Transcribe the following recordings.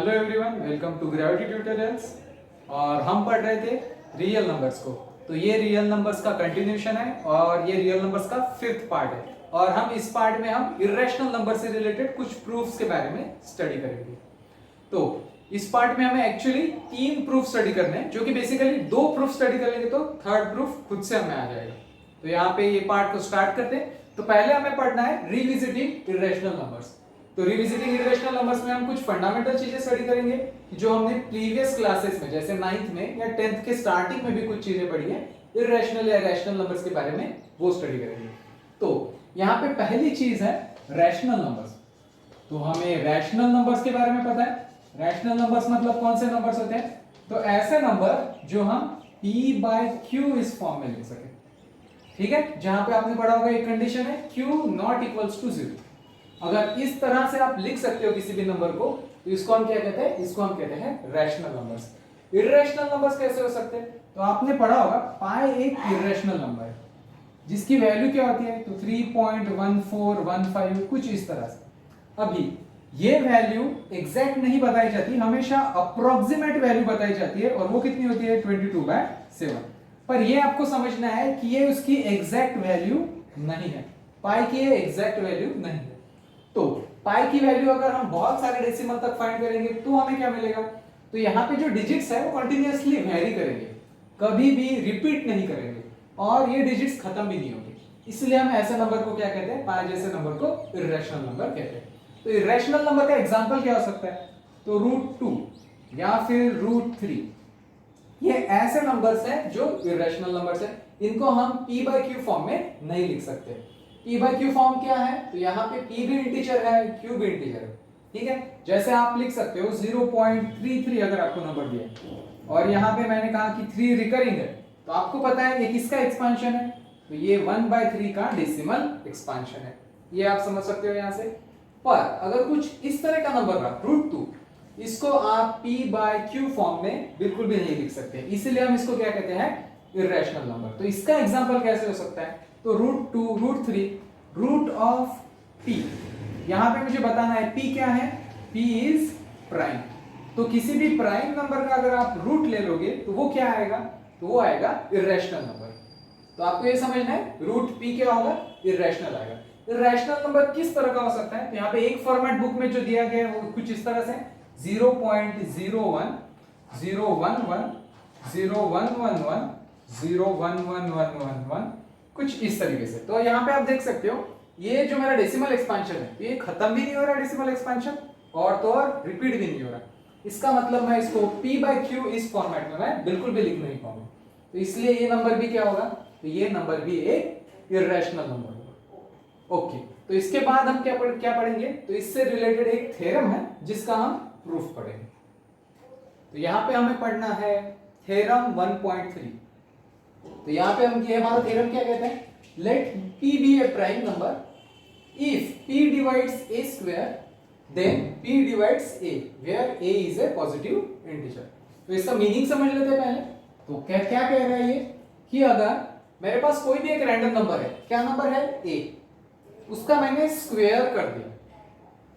Hello everyone, welcome to gravity tutorials. और हम पढ़ रहे थे रियल नंबर्स को। तो ये रियल नंबर्स का कंटिन्यूशन है और ये रियल नंबर्स का फिफ्थ पार्ट है। और हम इस पार्ट में हम इरेशनल नंबर से रिलेटेड कुछ प्रूफ्स के बारे में स्टडी करेंगे। तो इस पार्ट में हमें एक्चुअली 3 प्रूफ स्टडी करने हैं, जो कि बेसिकली 2 प्रूफ स्टडी कर लेंगे तो थर्ड प्रूफ खुद से हमें आ जाएगा। तो यहाँ पे ये पार्ट को स्टार्ट करते हैं। तो पहले हमें पढ़ना है रिविजिटिंग इरेशनल नंबर्स। तो रिविजिटिंग इरेशनल नंबर्स में हम कुछ फंडामेंटल चीजें स्टडी करेंगे जो हमने प्रीवियस क्लासेस में, जैसे 9th में या 10th के स्टार्टिंग में भी कुछ चीजें पढ़ी है इरेशनल या रैशनल नंबर्स के बारे में, वो स्टडी करेंगे। तो यहाँ पे पहली चीज है रैशनल नंबर्स। तो हमें रैशनल नंबर्स के बारे में पता है। रैशनल नंबर्स मतलब कौन से नंबर्स होते हैं? तो ऐसे नंबर जो हम p/q इस फॉर्म में लिख सके। ठीक है, जहां पे आपने पढ़ा होगा एक कंडीशन है q नॉट इक्वल्स टू 0। अगर इस तरह से आप लिख सकते हो किसी भी नंबर को, तो इसको हम क्या कहते हैं? इसको हम कहते हैं रैशनल नंबर्स। इर्रेशनल नंबर्स कैसे हो सकते हैं? तो आपने पढ़ा होगा पाई एक इर्रेशनल नंबर है जिसकी वैल्यू क्या होती है? तो 3.1415 कुछ इस तरह से। अभी ये वैल्यू एग्जैक्ट नहीं बताई जाती, हमेशा अप्रोक्सीमेट वैल्यू बताई जाती है, और वो कितनी होती है? 22/7। पर ये आपको समझना है कि ये उसकी एग्जैक्ट वैल्यू नहीं है। पाई की ये एग्जैक्ट वैल्यू नहीं है। तो पाई की वैल्यू अगर हम बहुत सारे डेसिमल तक फाइंड करेंगे तो हमें क्या मिलेगा? तो यहाँ पे जो डिजिट्स है वो कंटिन्यूअसली वेरी करेंगे, कभी भी रिपीट नहीं करेंगे, और ये डिजिट्स खत्म भी नहीं होंगे। इसलिए हम ऐसे नंबर को क्या कहते हैं? पाई जैसे नंबर को इर्रेशनल नंबर कहते हैं। तो इर्रेशनल नंबर का एग्जांपल क्या हो सकता है? तो √2 या फिर √3। ये ऐसे नंबर्स हैं जो इरेशनल नंबर्स हैं। इनको हम p/q फॉर्म में नहीं लिख सकते। p/q फॉर्म क्या है? तो यहाँ पे p भी इंटीजर है, q भी इंटीजर है। ठीक है, जैसे आप लिख सकते हो 0.33 अगर आपको नंबर दिया और यहाँ पे मैंने कहा कि 3 रिकरिंग है, तो आपको पता है ये किसका एक्सपांशन है? तो ये 1/3 का डेसिमल एक्सपांशन है। ये आप समझ सकते हो यहाँ से। पर अगर कुछ इस तरह का नंबर रहा √2, इसको आप p/q फॉर्म में बिल्कुल भी नहीं लिख सकते, इसीलिए हम इसको क्या कहते हैं? Irrational number. तो इसका एग्जांपल कैसे हो सकता है? तो √2, √3, रूट ऑफ p। यहां पे मुझे बताना है p क्या है? p is prime. तो किसी भी प्राइम नंबर का अगर आप रूट ले लोगे तो वो क्या आएगा? तो वो आएगा इरेशनल नंबर। तो आपको ये समझना है √p क्या होगा? इरेशनल आएगा। इरेशनल नंबर किस तरह का हो सकता है? तो यहाँ पे एक फॉर्मेट बुक में जो दिया गया है वो कुछ इस तरह से 0.01 011 0111 01111 कुछ इस तरीके से। तो यहाँ पे आप देख सकते हो ये जो मेरा डेसिमल एक्सपांशन है, ये खत्म भी नहीं हो रहा डेसिमल एक्सपांशन, और तो और रिपीट भी नहीं हो रहा। इसका मतलब मैं इसको p/q इस फॉर्मेट में मैं बिल्कुल भी लिख नहीं पाऊंगा। तो इसलिए ये नंबर भी क्या होगा? तो ये नंबर भी एक इरेशनल नंबर होगा। ओके, तो इसके बाद हम क्या पढ़ेंगे? तो इससे रिलेटेड एक थ्योरम है जिसका हम प्रूफ पढ़ेंगे। तो यहाँ पे हमें पढ़ना है थ्योरम 1.3। तो यहाँ पे हम ये हमारा थ्योरम क्या कहते हैं? Let p be a prime number if p divides a square then p divides a where a is a positive integer. तो इसका मीनिंग समझ लेते हैं पहले। तो क्या क्या कह रहा है ये कि अगर मेरे पास कोई भी एक रैंडम नंबर है, क्या नंबर है? a, उसका मैंने स्क्वायर कर दिया।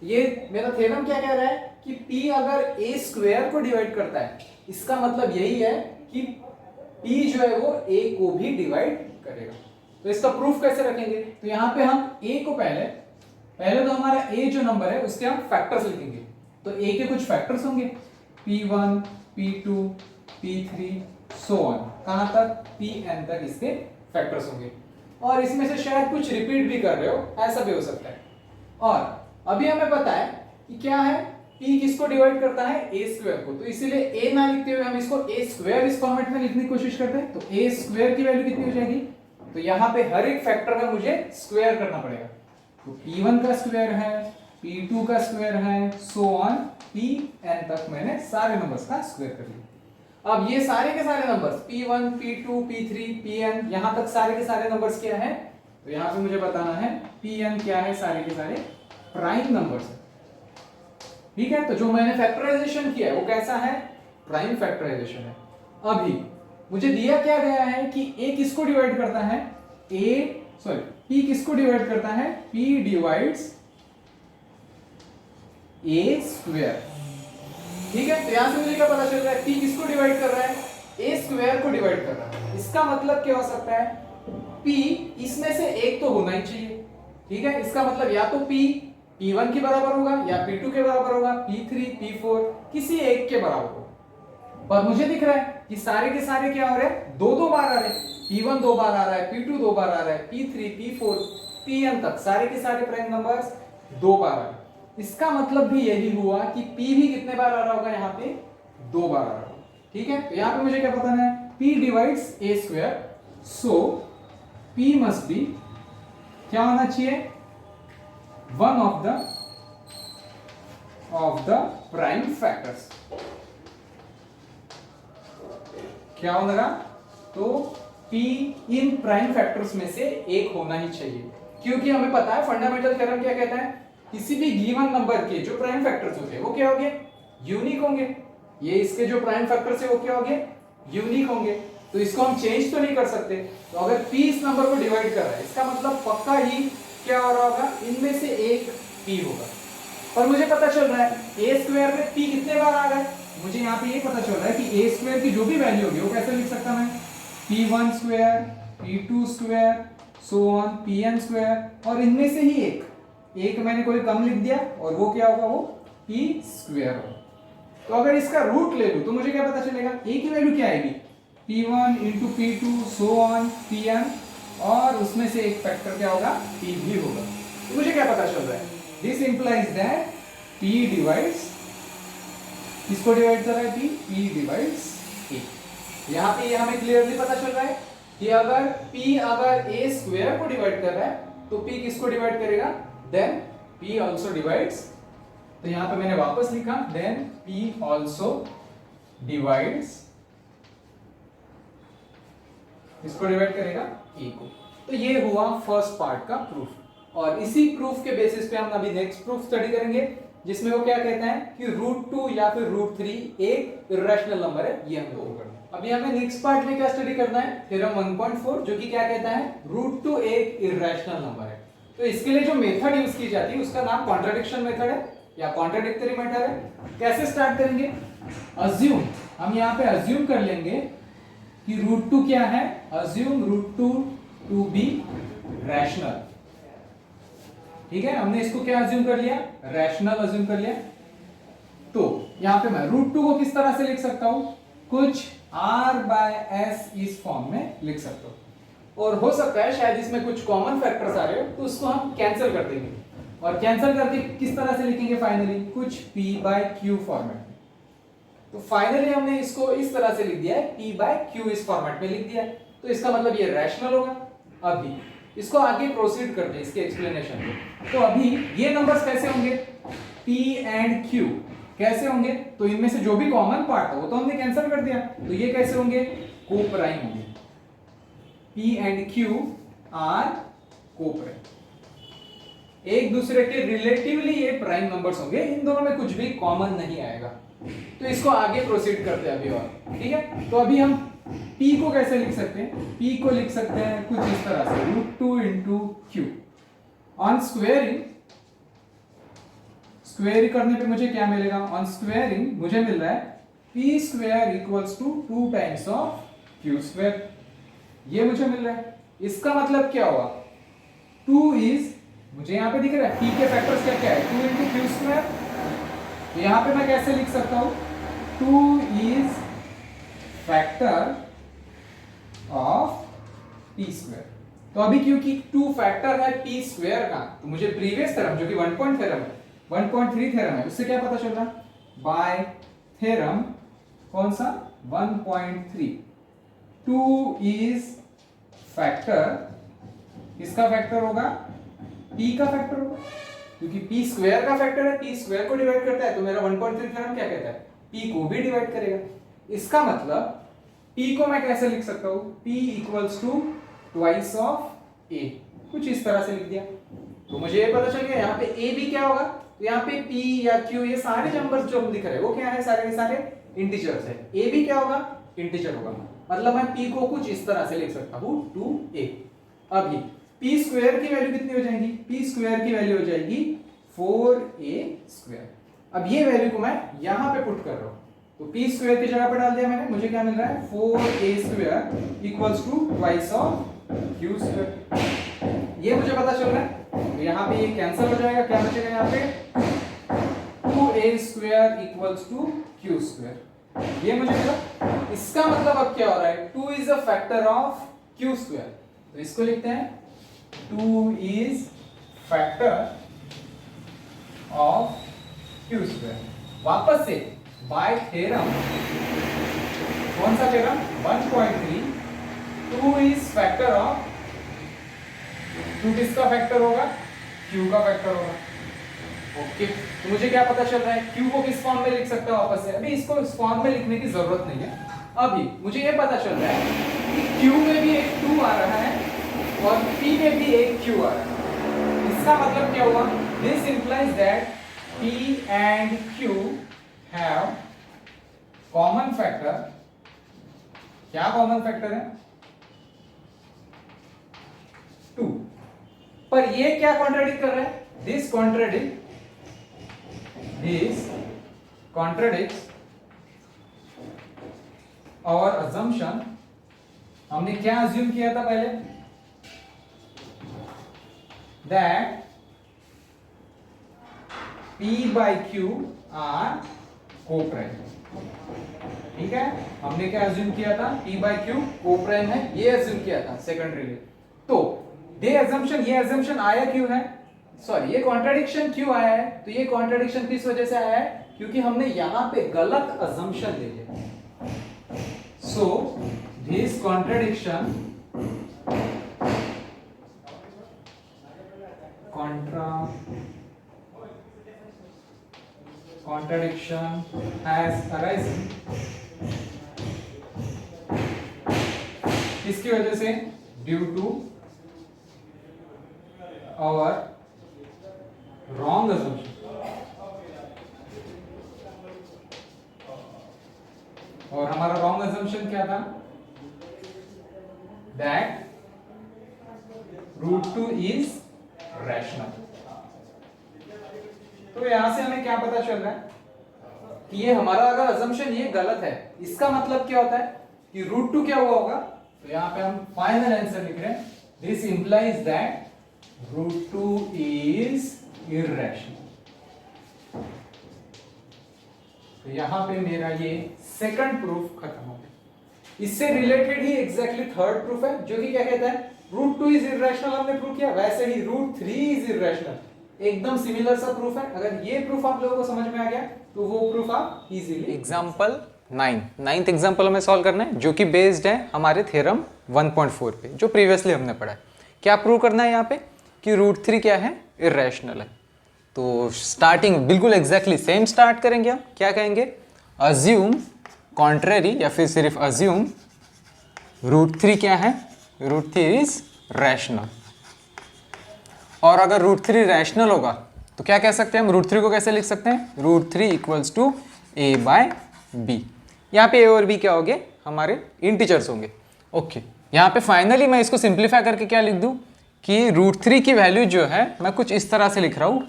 ये मेरा थ्योरम क्या कह रहा है कि p अगर a स्क्वायर को डिवाइड करता है, इसका मतलब यही है कि p जो है वो a को भी डिवाइड करेगा। तो इसका प्रूफ कैसे रखेंगे? तो यहाँ पे हम a को पहले तो हमारा a जो नंबर है उसके हम फैक्टर्स लिखेंगे। तो a के कुछ फैक्टर्स होंगे p1 p2 p3 so on, कहां तक? pn तक इसके फैक्टर्स होंगे। और इसमें से शायद कुछ रिपीट भी कर रहे हो, ऐसा भी हो सकता है। और अभी हमें पता है कि क्या है, p किसको डिवाइड करता है? a स्क्वायर को। तो इसीलिए a ना लिखते हुए हम इसको a स्क्वायर इस फॉर्मेट में लिखने की कोशिश करते हैं। तो a स्क्वायर की वैल्यू कितनी हो जाएगी? तो यहाँ पे हर एक फैक्टर में मुझे स्क्वायर करना पड़ेगा। तो p1 का स्क्वायर है, p2 का स्क्वायर है, सो ऑन pn तक मैंने सारे नंबर्स का स्क्वायर कर लिया। अब ये सारे के सारे numbers p1 p2 p3 pn, यहां तक सारे के सारे नंबर्स क्या है? तो यहां पे मुझे बताना है pn क्या है? सारे के सारे प्राइम नंबर्स है। ठीक है, तो जो मैंने फैक्टराइजेशन किया है वो कैसा है? प्राइम फैक्टराइजेशन है। अभी मुझे दिया क्या गया है कि a किसको डिवाइड करता है? p किसको डिवाइड करता है? p divides a square. ठीक है, तो यहाँ से मुझे क्या पता चल रहा है, p किसको डिवाइड कर रहा है, a स्क्वायर को डिवाइड कर रहा है। इसका मतलब क्या हो सकता है, p इसमें से एक तो होना ही चाहिए। ठीक है, इसका मतलब या तो p p1 के बराबर होगा या p2 के बराबर होगा, p3 p4 किसी एक के बराबर होगा। पर मुझे दिख रहा है कि सारे के सारे क्या हो रहे हैं, दो दो बार आ रहे हैं। p1 दो बार आ रहा है, p2 दो बार आ रहा है, p3 p4 pn तक सारे के सारे प्राइम नंबर्स दो बार आ रहे हैं। इसका मतलब भी यही हुआ कि p भी कितने बार आ रहा होगा, यहाँ पे दो बार आ रहा होगा। ठीक है, तो यहाँ पे मुझे क्या बताना है, p divides a square, so p must be क्या होना चाहिए, one of the prime factors. क्या होगा, तो p इन प्राइम फैक्टर्स में से एक होना ही चाहिए, क्योंकि हमें पता है फंडामेंटल थ्योरम क्या कहता है, किसी भी गिवन नंबर के जो प्राइम फैक्टर्स होते हैं वो क्या होंगे, यूनिक होंगे। ये इसके जो प्राइम फैक्टर्स है वो क्या होंगे, यूनिक होंगे। तो इसको हम चेंज तो नहीं कर सकते। तो अगर p इस नंबर को डिवाइड कर रहा है, इसका मतलब पक्का ही क्या हो रहा होगा, इनमें से एक p होगा। पर मुझे पता चल रहा है a स्क्वायर में p कितने बार आ रहा है, मुझे यहाँ पे ये पता चल रहा है कि a स्क्वायर की जो भी वैल्यू होगी वो कैसे लिख सकता मैं, p1 square p2 square so on pn square, और इनमें से ही एक मैंने कोई कम लिख दिया और वो क्या होगा, वो p स्क्वायर होगा। तो अगर इसका रूट ले लूं तो मुझे क्या पता चलेगा, a की वैल्यू क्या आएगी, p1 into p2 so on pn, और उसमें से एक फैक्टर क्या होगा, p भी होगा। तो मुझे क्या पता चल रहा है, this implies that p divides, किसको डिवाइड कर रहा है, p डिवाइड्स a। यहाँ पे ये हमें क्लियरली पता चल रहा है कि अगर p अगर a स्क्वायर को डिवाइड कर रहा है तो p किसको डिवाइड करेगा, देन p also divides। तो यहां पे मैंने वापस लिखा, देन p also divides, इसको डिवाइड करेगा a को। तो ये हुआ फर्स्ट पार्ट का प्रूफ, और इसी प्रूफ के बेसिस पे हम अभी नेक्स्ट प्रूफ स्टडी करेंगे, जिसमें वो क्या कहता है कि √2 या फिर √3 एक इरेशनल नंबर है। ये हम लोग करना है। अभी हमें नेक्स्ट पार्ट में क्या स्टडी करना है, थ्योरम 1.4, जो कि क्या कहता है, √2 एक इरेशनल नंबर है। तो इसके लिए जो मेथड यूज की जाती है उसका नाम कॉन्ट्रडिक्शन मेथड है या कॉन्ट्रडिक्टरी मेथड है। कैसे स्टार्ट करेंगे, अज्यूम, हम यहाँ पे अज्यूम कर लेंगे कि √2 क्या है, अज्यूम √2 टू बी रैशनल। ठीक है, हमने इसको क्या अज्यूम कर लिया, रैशनल अज्यूम कर लिया। तो यहाँ पे मैं √2 को किस तरह से लिख सकता हूं, कुछ r/s इस फॉर्म में लिख सकता हूं, और हो सकता है शायद इसमें कुछ कॉमन फैक्टर्स आ रहे हो तो उसको हम कैंसिल कर देंगे, और कैंसिल करके किस तरह से लिखेंगे फाइनली, कुछ p/q फॉर्मेट में। तो फाइनली हमने इसको इस तरह से लिख दिया है, p/q इस फॉर्मेट में लिख दिया है। तो इसका मतलब ये रैशनल होगा। अभी इसको आगे प्रोसीड करते हैं इसके एक्सप्लेनेशन में। तो अभी ये नंबर्स कैसे होंगे, p एंड q कैसे होंगे, तो इनमें से जो भी कॉमन पार्ट है वो तो हमने कैंसिल कर दिया, तो ये कैसे होंगे, को प्राइम होंगे। p एंड q आर को प्राइम, एक दूसरे के रिलेटिवली ये प्राइम नंबर्स होंगे, इन दोनों में कुछ भी कॉमन नहीं आएगा। तो इसको आगे प्रोसीड करते हैं अभी, और ठीक है। तो अभी हम p को कैसे लिख सकते हैं, p को लिख सकते हैं कुछ इस तरह से, √2 into q on squaring. Square करने पे मुझे क्या मिलेगा, ऑन स्क्वेयरिंग मुझे मिल रहा है p square equals to 2 times of q square, ये मुझे मिल रहा है। इसका मतलब क्या हुआ, 2 इज, मुझे यहाँ पे दिख रहा है p के फैक्टर्स क्या क्या है, 2 इंटू q स्क्वेयर। तो यहाँ पे मैं कैसे लिख सकता हूँ, 2 is factor of p square. तो अभी क्योंकि 2 फैक्टर है p स्क्वेयर का, तो मुझे प्रीवियस थ्योरम जो कि 1.3 थ्योरम है, उससे क्या पता चल रहा, बाय थ्योरम कौन सा, 1.3, 2 इज फैक्टर, इसका फैक्टर होगा, p का फैक्टर होगा, क्योंकि p स्क्वायर का फैक्टर है, p स्क्वायर को डिवाइड करता है, तो मेरा 1.3 थ्योरम क्या कहता है, p को भी डिवाइड करेगा। इसका मतलब p को मैं कैसे लिख सकता हूं, p equals to twice of a, कुछ इस तरह से लिख दिया। तो मुझे ये पता चल गया यहाँ पे a भी क्या होगा, तो यहाँ पे p या q ये सारे नंबर्स जो हम दिख रहे हैं वो क्या है, सारे के सारे इंटीजर्स है। a भी क्या होगा, इंटीजर होगा, मतलब मैं p को कुछ इस तरह से लिख सकता हूँ 2a। अभी p स्क्वायर की वैल्यू कितनी हो जाएगी, p स्क्वायर की वैल्यू हो जाएगी 4a स्क्वायर। अब ये वैल्यू को मैं यहां पे पुट कर रहा हूं, तो p स्क्वायर की जगह पे डाल दिया मैंने, मुझे क्या मिल रहा है 4a square equals to twice of q square. ये मुझे पता चल रहा है, तो यहाँ पे ये कैंसिल हो जाएगा, क्या बचेगा यहाँ पे 2a square equals to q square. ये मुझे मिला। इसका मतलब अब क्या हो रहा है, 2 is a factor of q square, तो इसको लिखते हैं 2 is factor of q square. वापस से बाय थ्योरम, कौन सा थ्योरम 1.3, 2 इज फैक्टर ऑफ, 2 किसका फैक्टर होगा, q का फैक्टर होगा। ओके, तो मुझे क्या पता चल रहा है, q को किस फॉर्म में लिख सकता हूं वापस से, अभी इसको इस फॉर्म में लिखने की जरूरत नहीं है। अभी मुझे ये पता चल रहा है कि q में भी एक 2 आ रहा है और p में भी एक q आ रहा है। इसका मतलब क्या हुआ, this implies that p and q have common factor. क्या कॉमन फैक्टर है, 2। पर ये क्या कॉन्ट्राडिक्ट कर रहा है, दिस कॉन्ट्राडिक्ट्स और assumption। हमने क्या अज्यूम किया था पहले, that p by q are coprime. ठीक है, हमने क्या अज्यूम किया था, p by q कोप्राइम है, ये अज्यूम किया था सेकेंडरी। तो ये अजम्पशन आया क्यों है, सॉरी ये कॉन्ट्राडिक्शन क्यों आया है, तो ये कॉन्ट्राडिक्शन किस वजह से आया है, क्योंकि हमने यहां पे गलत अजम्पशन ले लिया। So this contradiction has arisen किसकी वजह से, due to our wrong assumption। और हमारा wrong assumption क्या था, that √2 is rational। तो यहां से हमें क्या पता चल रहा है कि ये हमारा अगर assumption ये गलत है, इसका मतलब क्या होता है कि √2 क्या हुआ होगा, तो यहां पे हम फाइनल आंसर लिख रहे हैं, this implies that √2 is irrational। तो यहां पे मेरा ये सेकंड प्रूफ खत्म हो गया। इससे रिलेटेड ही एग्जैक्टली थर्ड प्रूफ है, जो कि क्या कहता है, √2 is irrational हमने प्रूव किया, वैसे ही √3 is irrational, एकदम सिमिलर सा प्रूफ है। अगर ये प्रूफ आप लोगों को समझ में आ गया तो वो प्रूफ आप इजीली। एग्जांपल 9th एग्जांपल हमें सॉल्व करना है, जो कि बेस्ड है हमारे थ्योरम 1.4 पे, जो प्रीवियसली हमने पढ़ा है। क्या प्रूव करना है यहाँ पे कि √3 क्या है, इर्रेशनल है। तो स्टार्टिंग बिल्कुल एग्जैक्टली सेम स्टार्ट करेंगे हम, क्या कहेंगे, अज्यूम कॉन्ट्रेरी, या फिर सिर्फ अज्यूम √3 क्या है, √3 इज रैशनल। और अगर √3 रैशनल होगा तो क्या कह सकते हैं हम, √3 को कैसे लिख सकते हैं, √3 इक्वल्स टू a/b। यहाँ पे a और b क्या होंगे, हमारे इंटीजर्स होंगे। ओके, यहाँ पे फाइनली मैं इसको सिंप्लीफाई करके क्या लिख दूँ कि √3 की वैल्यू जो है मैं कुछ इस तरह से लिख रहा हूँ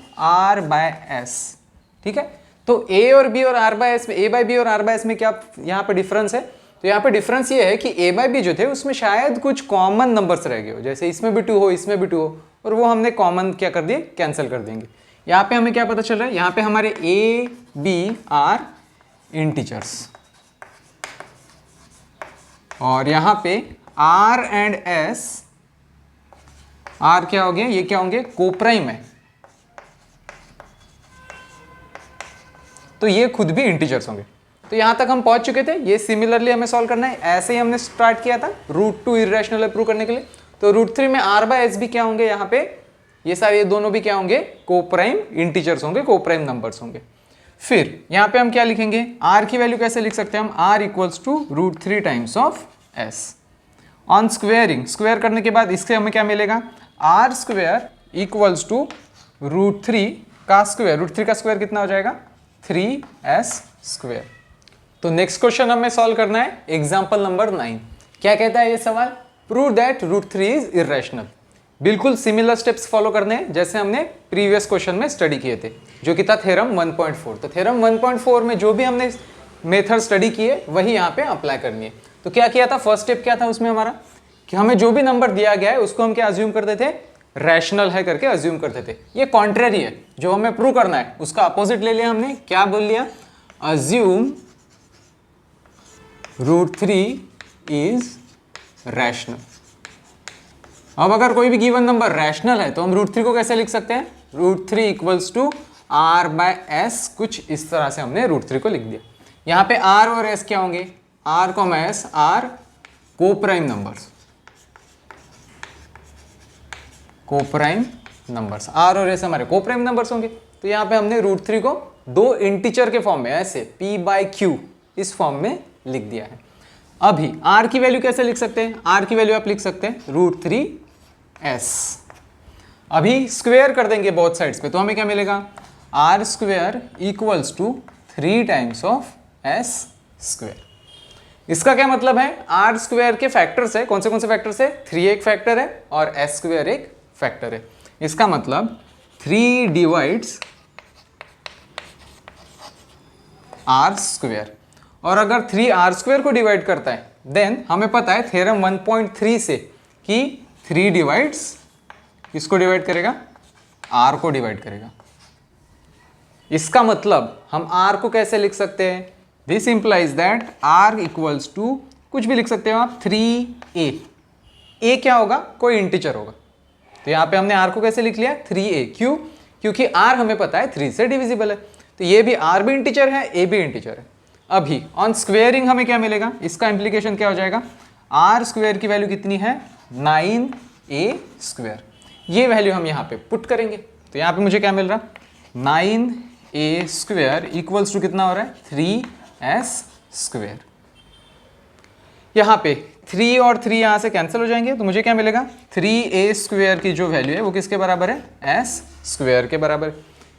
r/s। ठीक है, तो a और b और r/s में, a/b और r/s में क्या यहाँ पे डिफरेंस है, तो यहाँ पे डिफरेंस ये है कि a/b जो थे उसमें शायद कुछ कॉमन नंबर्स रह गए हो, जैसे इसमें भी 2 हो, इसमें भी 2 हो, और वो हमने कॉमन क्या कर दिए, कैंसिल कर देंगे। यहाँ पे हमें क्या पता चल रहा है, यहाँ पे हमारे a b आर इंटीजर्स, और यहाँ पे r एंड s, r क्या हो गया, ये क्या होंगे, कोप्राइम है, तो ये खुद भी इंटीजर्स होंगे। तो यहां तक हम पहुंच चुके थे, ये सिमिलरली हमें सॉल्व करना है, ऐसे ही हमने स्टार्ट किया था √2 इरेशनल प्रूव करने के लिए। तो √3 में r/s भी क्या होंगे, यहाँ पे ये सारे, ये दोनों भी क्या होंगे, कोप्राइम इंटीजर्स होंगे, कोप्राइम नंबर्स होंगे। फिर यहाँ पे हम क्या लिखेंगे, r की वैल्यू कैसे लिख सकते हैं हम, r equals to √3 times of s। On squaring, square करने के बाद इससे हमें क्या मिलेगा, r स्क्वेयर इक्वल्स टू √3 का स्क्वेयर, √3 का स्क्वेयर कितना हो जाएगा, 3s स्क्वेयर। तो नेक्स्ट क्वेश्चन हमें सॉल्व करना है, एग्जाम्पल नंबर 9। क्या कहता है ये सवाल, प्रूव दैट √3 इज इरेशनल। बिल्कुल सिमिलर स्टेप्स फॉलो करने हैं जैसे हमने प्रीवियस क्वेश्चन में स्टडी किए थे, जो कि था थ्योरम 1.4। तो थ्योरम 1.4 में जो भी हमने मेथड स्टडी किए वही यहाँ पे अप्लाई करनी है। तो क्या किया था, फर्स्ट स्टेप क्या था उसमें हमारा, कि हमें जो भी नंबर दिया गया है उसको हम क्या अज्यूम करते थे, रैशनल है करके अज्यूम करते थे। ये कॉन्ट्रेरी है, जो हमें प्रूव करना है उसका अपोजिट ले लिया हमने, क्या बोल लिया, अज्यूम √3 इज रैशनल। अब अगर कोई भी गिवन नंबर रैशनल है तो हम √3 को कैसे लिख सकते हैं, √3 इक्वल्स टू r/s, कुछ इस तरह से हमने √3 को लिख दिया। यहाँ पे r और s क्या होंगे, r, s are coprime numbers, coprime numbers, r और s हमारे कोप्राइम नंबर्स होंगे। तो यहाँ पे हमने √3 को दो इंटीजर के फॉर्म में ऐसे p/q इस फॉर्म में लिख दिया है। अभी r की वैल्यू कैसे लिख सकते हैं, r की वैल्यू आप लिख सकते हैं √3s। अभी स्क्वायर कर देंगे बोथ साइड्स पे, तो हमें क्या मिलेगा, r² equals to 3 times of s²। इसका क्या मतलब है, r² के फैक्टर्स है, कौन से फैक्टर्स है, 3 एक फैक्टर है और s² एक फैक्टर है। इसका मतलब 3 डिवाइड्स r², और अगर 3r² को डिवाइड करता है देन हमें पता है थ्योरम 1.3 से कि 3 डिवाइड्स किसको डिवाइड करेगा, r को डिवाइड करेगा। इसका मतलब हम r को कैसे लिख सकते हैं, this implies that r equals to कुछ भी लिख सकते हो आप, 3a। a क्या होगा, कोई इंटीजर होगा। तो यहाँ पे हमने r को कैसे लिख लिया, 3a। क्यों, क्योंकि r हमें पता है 3 से डिविजिबल है, तो ये भी r भी इंटीजर है, a भी इंटीजर है। अभी ऑन स्क्वेयरिंग हमें क्या मिलेगा, इसका इंप्लीकेशन क्या हो जाएगा, r² की वैल्यू कितनी है, 9a²। ये वैल्यू हम यहाँ पे पुट करेंगे, तो यहाँ पे मुझे क्या मिल रहा, 9a² इक्वल्स टू कितना हो रहा है, 3s²। यहाँ पे 3 और 3 यहाँ से कैंसिल हो जाएंगे, तो मुझे क्या मिलेगा, 3a² की जो वैल्यू है वो किसके बराबर है, s² के बराबर।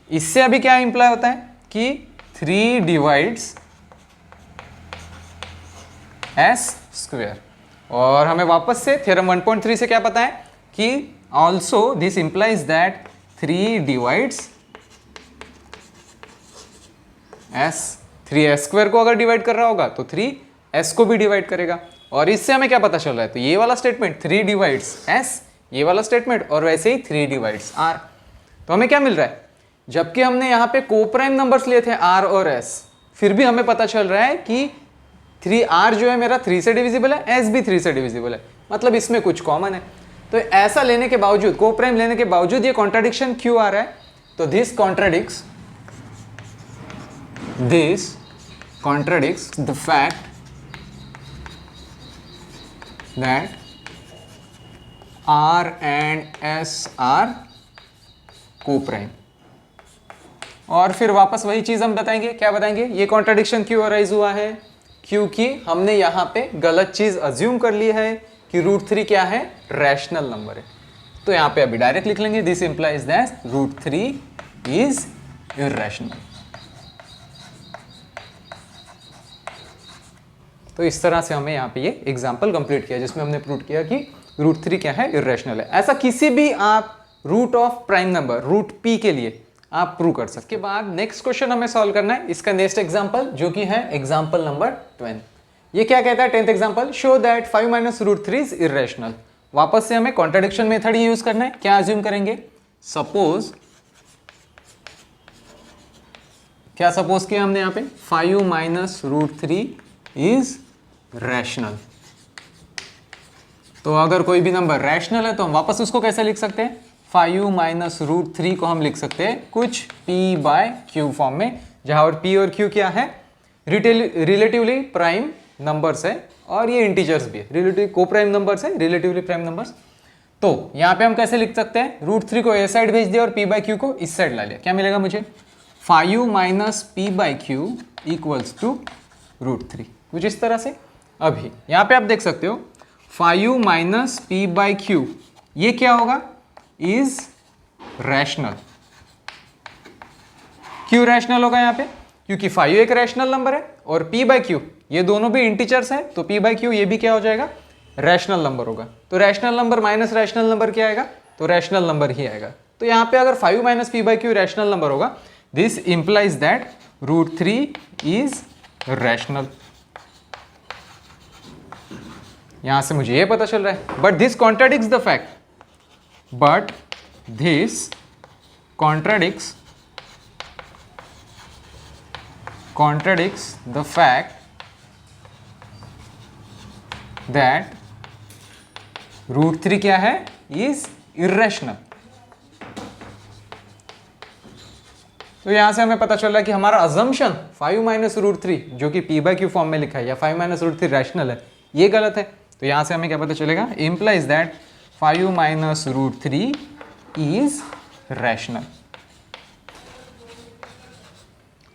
इससे अभी क्या इंप्लाई होता है कि 3 डिवाइड्स s²। और हमें वापस से थ्योरम 1.3 से क्या पता है कि also this implies that 3 divides s। 3s² को अगर डिवाइड कर रहा होगा तो 3s को भी डिवाइड करेगा। और इससे हमें क्या पता चल रहा है, तो ये वाला स्टेटमेंट 3 डिवाइड्स s, ये वाला स्टेटमेंट, और वैसे ही 3 डिवाइड्स r। तो हमें क्या मिल रहा है, जबकि हमने यहाँ पे कोप्राइम नंबर्स लिए थे r और s, फिर भी हमें पता चल रहा है कि 3r जो है मेरा 3 से डिविजिबल है, s भी 3 से डिविजिबल है, मतलब इसमें कुछ कॉमन है। तो ऐसा लेने के बावजूद, कोप्राइम लेने के बावजूद ये कॉन्ट्राडिक्शन क्यों आ रहा है, तो this contradicts the fact that r and s are coprime. और फिर वापस वही चीज हम बताएंगे, क्या बताएंगे, ये कॉन्ट्राडिक्शन क्यों अराइज हुआ है, क्योंकि हमने यहाँ पे गलत चीज अज्यूम कर ली है कि √3 क्या है, रैशनल नंबर है। तो यहाँ पे अभी डायरेक्ट लिख लेंगे, this implies that √3 is irrational. तो इस तरह से हमें यहाँ पे ये एग्जाम्पल कंप्लीट किया जिसमें हमने प्रूव किया कि √3 क्या है, इररेशनल है। ऐसा किसी भी आप root of prime number √p के लिए आप प्रूव कर सकते। के बाद नेक्स्ट क्वेश्चन हमें सॉल्व करना है, इसका नेक्स्ट एग्जांपल जो कि है एग्जांपल नंबर 10। ये क्या कहता है, 10th example, show that 5 - √3 is irrational. वापस से हमें कॉन्ट्राडिक्शन मेथड ही यूज करना है। क्या अज्यूम करेंगे, सपोज, क्या सपोज किया हमने यहाँ पे, 5 - √3 इज रैशनल। तो अगर कोई भी नंबर रैशनल है तो हम वापस उसको कैसे लिख सकते हैं, 5 - √3 को हम लिख सकते हैं कुछ p/q फॉर्म में, जहां और p और q क्या है, रिलेटिवली प्राइम नंबर्स है और ये इंटीजर्स भी है, रिलेटिव कोप्राइम नंबर्स है, रिलेटिवली प्राइम नंबर्स। तो यहाँ पे हम कैसे लिख सकते हैं, √3 को ए साइड भेज दिया और p/q को इस साइड ला लिया, क्या मिलेगा मुझे, 5 - p/q इक्वल्स टू √3, कुछ इस तरह से। अभी यहाँ पे आप देख सकते हो 5 - p/q ये क्या होगा, इज रैशनल। क्यों रैशनल होगा यहाँ पे, क्योंकि 5 एक रैशनल नंबर है और p/q ये दोनों भी इंटीजर्स हैं, तो p/q ये भी क्या हो जाएगा, रैशनल नंबर होगा। तो rational number minus rational number क्या आएगा, तो रैशनल नंबर ही आएगा। तो यहाँ पे अगर 5 minus P by Q rational number होगा, this implies that √3 is rational. यहां से मुझे ये पता चल रहा है, but this contradicts the fact, but this contradicts the fact that √3 क्या है, is irrational। तो यहां से हमें पता चल रहा है कि हमारा assumption 5 माइनस √3 जो कि p बाई क्यू फॉर्म में लिखा है, या 5 माइनस √3 रैशनल है, ये गलत है। तो यहां से हमें क्या पता चलेगा, implies that 5 minus √3 is rational.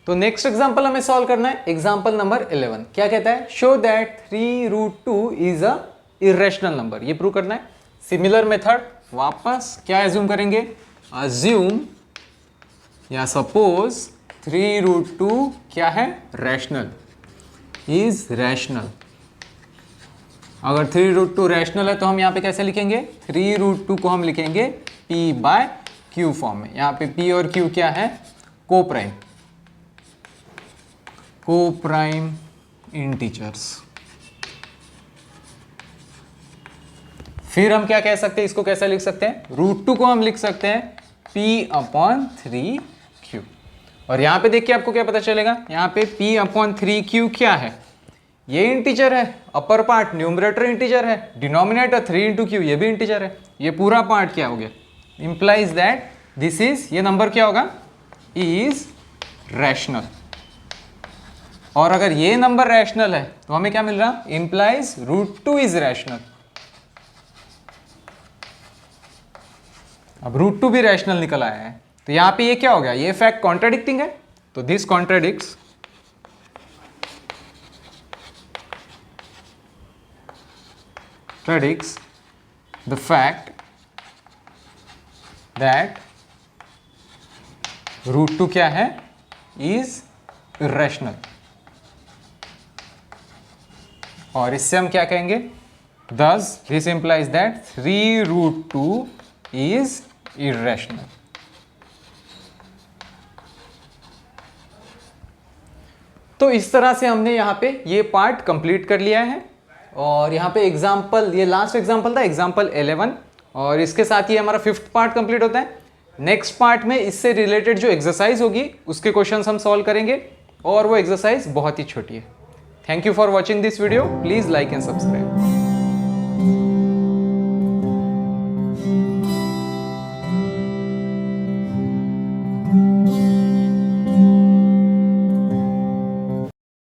तो नेक्स्ट एग्जांपल हमें सॉल्व करना है, एग्जांपल नंबर 11। क्या कहता है, show that 3√2 is a irrational number. ये प्रूव करना है। सिमिलर मेथड, वापस क्या एज्यूम करेंगे, अज्यूम या सपोज 3√2 क्या है, रैशनल, इज रैशनल। अगर 3√2 रैशनल है तो हम यहाँ पे कैसे लिखेंगे, 3√2 को हम लिखेंगे p बाय क्यू फॉर्म में। यहाँ पे p और q क्या है, को प्राइम इंटीजर्स। फिर हम क्या कह सकते हैं, इसको कैसे लिख सकते हैं, √2 को हम लिख सकते हैं p/3q। और यहां पे देखिए आपको क्या पता चलेगा, यहां पे p/3q क्या है, ये इंटीजर है, अपर पार्ट न्यूमरेटर इंटीजर है, डिनोमिनेटर 3 × q ये भी इंटीजर है, ये पूरा पार्ट क्या हो गया, इंप्लाइज दैट दिस इज, ये नंबर क्या होगा, इज रैशनल। और अगर ये नंबर रैशनल है तो हमें क्या मिल रहा, इंप्लाइज √2 इज रैशनल। अब √2 भी रैशनल निकल आया है, तो यहां पे ये क्या हो गया, ये फैक्ट कॉन्ट्राडिक्टिंग है, तो this contradicts the fact that √2 क्या है, इज इरेशनल। और इससे हम क्या कहेंगे, thus this implies that 3√2 is irrational। तो इस तरह से हमने यहाँ पे ये पार्ट कंप्लीट कर लिया है। और यहाँ पे एग्जाम्पल, ये लास्ट एग्जाम्पल था, एग्जाम्पल 11, और इसके साथ ही हमारा 5th पार्ट कंप्लीट होता है। नेक्स्ट पार्ट में इससे रिलेटेड जो एक्सरसाइज होगी उसके क्वेश्चंस हम सॉल्व करेंगे, और वो एक्सरसाइज बहुत ही छोटी है। Thank you for watching this video. Please like and subscribe.